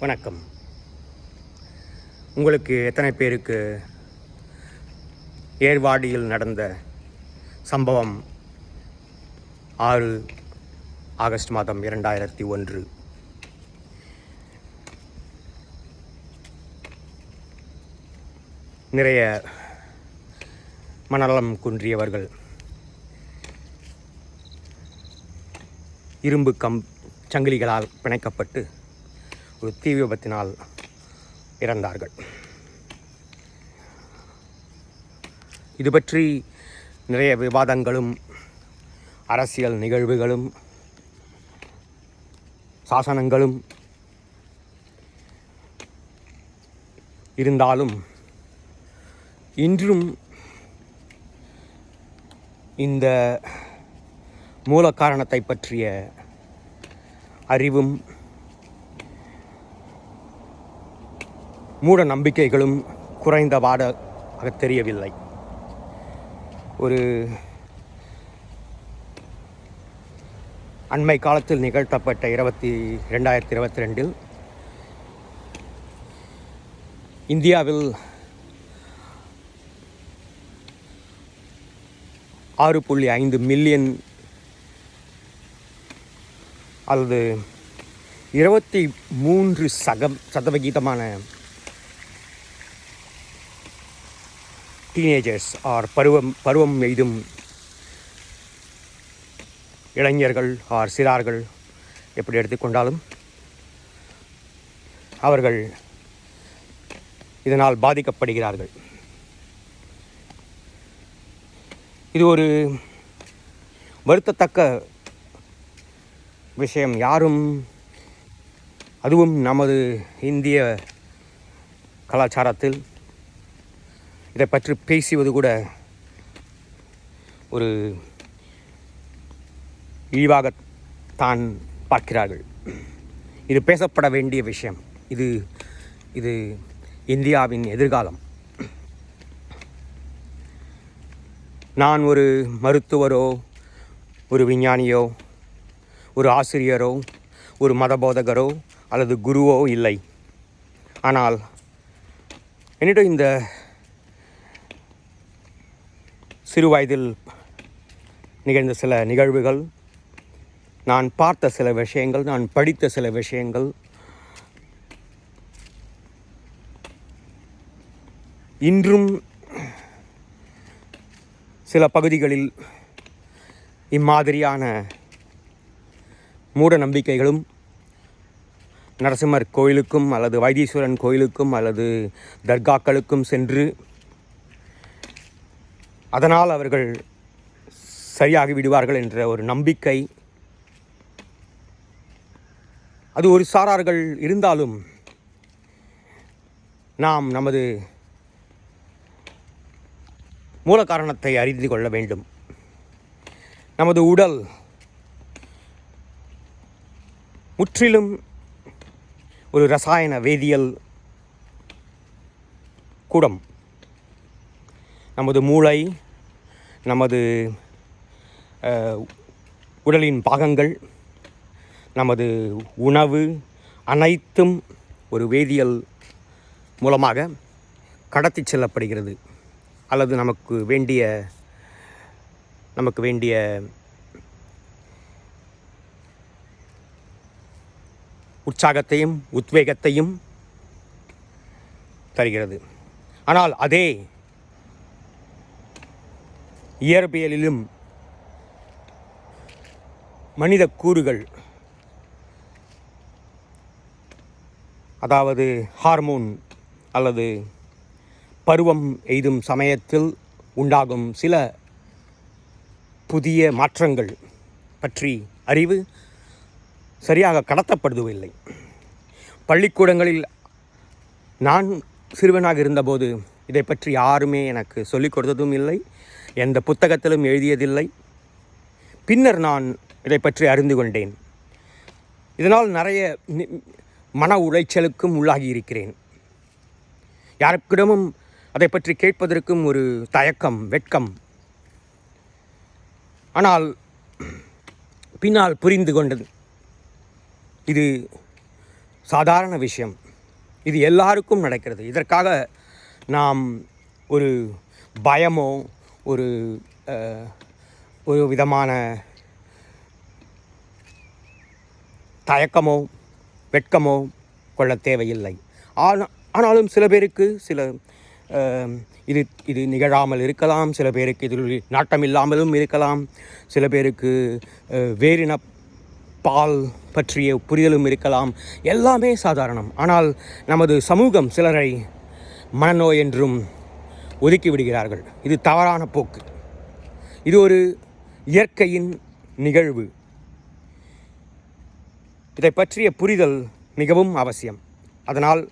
வணக்கம். உங்களுக்கு எத்தனை பேருக்கு ஏர்வாடியில் நடந்த சம்பவம் 6 ஆகஸ்ட் மாதம் 2001 நிறைய மனநலம் குன்றியவர்கள் இரும்பு சங்கிலிகளால் பிணைக்கப்பட்டு ஒரு தீ விபத்தினால் இறந்தார்கள். இது பற்றி நிறைய விவாதங்களும் அரசியல் நிகழ்வுகளும் சாசனங்களும் இருந்தாலும் இன்றும் இந்த மூல காரணத்தை பற்றிய அறிவும் மூட நம்பிக்கைகளும் குறைந்தபாடாக தெரியவில்லை. ஒரு அண்மை காலத்தில் நிகழ்த்தப்பட்ட 2022 இந்தியாவில் 6.5 மில்லியன் அல்லது 23% டீனேஜர்ஸ் ஆர் பருவம் எய்தும் இளைஞர்கள் ஆர் சிறார்கள் எப்படி எடுத்துக்கொண்டாலும் அவர்கள் இதனால் பாதிக்கப்படுகிறார்கள். இது ஒரு வருத்தத்தக்க விஷயம். யாரும், அதுவும் நமது இந்திய கலாச்சாரத்தில் இதை பற்றி பேசுவது கூட ஒரு இழிவாகத்தான் பார்க்கிறார்கள். இது பேசப்பட வேண்டிய விஷயம். இது இந்தியாவின் எதிர்காலம். நான் ஒரு மருத்துவரோ, ஒரு விஞ்ஞானியோ, ஒரு ஆசிரியரோ, ஒரு மதபோதகரோ அல்லது குருவோ இல்லை. ஆனால் என்னிடம் இந்த சிறு வயதில் நிகழ்ந்த சில நிகழ்வுகள், நான் பார்த்த சில விஷயங்கள், நான் படித்த சில விஷயங்கள் இன்றும் சில பகுதிகளில் இம்மாதிரியான மூட நம்பிக்கைகளும் நரசிம்மர் கோயிலுக்கும் அல்லது வைத்தீஸ்வரன் கோயிலுக்கும் அல்லது தர்காக்களுக்கும் சென்று அதனால் அவர்கள் சரியாகி விடுவார்கள் என்ற ஒரு நம்பிக்கை, அது ஒரு சாரார்கள் இருந்தாலும் நாம் நமது மூல காரணத்தை அறிந்து கொள்ள வேண்டும். நமது உடல் முற்றிலும் ஒரு ரசாயன வேதியியல் கூடம். நமது மூளை, நமது உடலின் பாகங்கள், நமது உணவு அனைத்தும் ஒரு வேதியியல் மூலமாக கடத்தி செல்லப்படுகிறது. அல்லது நமக்கு வேண்டிய உற்சாகத்தையும் உத்வேகத்தையும் தருகிறது. ஆனால் அதே இயற்பியலிலும் மனித கூறுகள், அதாவது ஹார்மோன் அல்லது பருவம் எய்தும் சமயத்தில் உண்டாகும் சில புதிய மாற்றங்கள் பற்றி அறிவு சரியாக கடத்தப்படுவதில்லை. பள்ளிக்கூடங்களில் நான் சிறுவனாக இருந்தபோது இதை பற்றி யாருமே எனக்கு சொல்லிக் கொடுத்ததும் இல்லை, எந்த புத்தகத்திலும் எழுதியதில்லை. பின்னர் நான் இதை பற்றி அறிந்து கொண்டேன். இதனால் நிறைய மன உளைச்சலுக்கும் உள்ளாகி இருக்கிறேன். யாருக்கிடமும் அதை பற்றி கேட்பதற்கும் ஒரு தயக்கம், வெட்கம். ஆனால் பின்னால் புரிந்து கொண்டது, இது சாதாரண விஷயம். இது எல்லாருக்கும் நடக்கிறது. இதற்காக நாம் ஒரு பயமோ ஒரு ஒரு விதமான தயக்கமோ வெட்கமோ கொள்ள தேவையில்லை. ஆனாலும் சில பேருக்கு இது நிகழாமல் இருக்கலாம். சில பேருக்கு இதில் நாட்டம் இல்லாமலும் இருக்கலாம். சில பேருக்கு வேறின பால் பற்றிய புரிதலும் இருக்கலாம். எல்லாமே சாதாரணம். ஆனால் நமது சமூகம் சிலரை மனநோய் என்றும் ஒதுக்கி விடுகிறார்கள். இது தவறான போக்கு. இது ஒரு இயற்கையின் நிகழ்வு. இதை பற்றிய புரிதல் மிகவும் அவசியம். அதனால்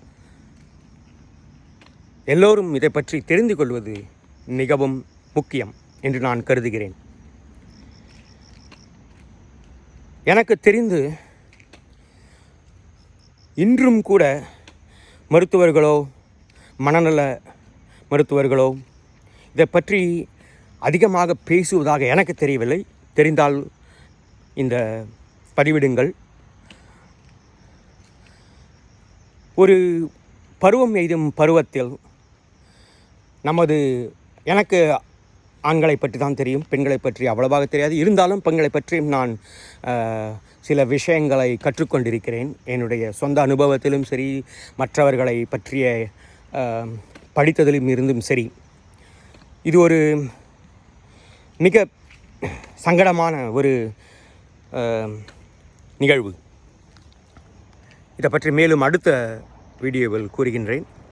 எல்லோரும் இதை பற்றி தெரிந்து கொள்வது மிகவும் முக்கியம் என்று நான் கருதுகிறேன். எனக்கு தெரிந்து இன்றும் கூட மருத்துவர்களோ மனநல மருத்துவர்களோ இதை பற்றி அதிகமாக பேசுவதாக எனக்கு தெரியவில்லை. தெரிந்தால் இந்த பதிவிடுங்கள். ஒரு பருவம் எய்தும் பருவத்தில் எனக்கு ஆண்களை பற்றி தான் தெரியும், பெண்களை பற்றி அவ்வளவாக தெரியாது. இருந்தாலும் பெண்களை பற்றியும் நான் சில விஷயங்களை கற்றுக்கொண்டிருக்கிறேன். என்னுடைய சொந்த அனுபவத்திலும் சரி, மற்றவர்களை பற்றிய படித்ததிலும் இருந்தும் சரி. இது ஒரு மிக சங்கடமான ஒரு நிகழ்வு. இதை பற்றி மேலும் அடுத்த வீடியோவில் கூறுகின்றேன்.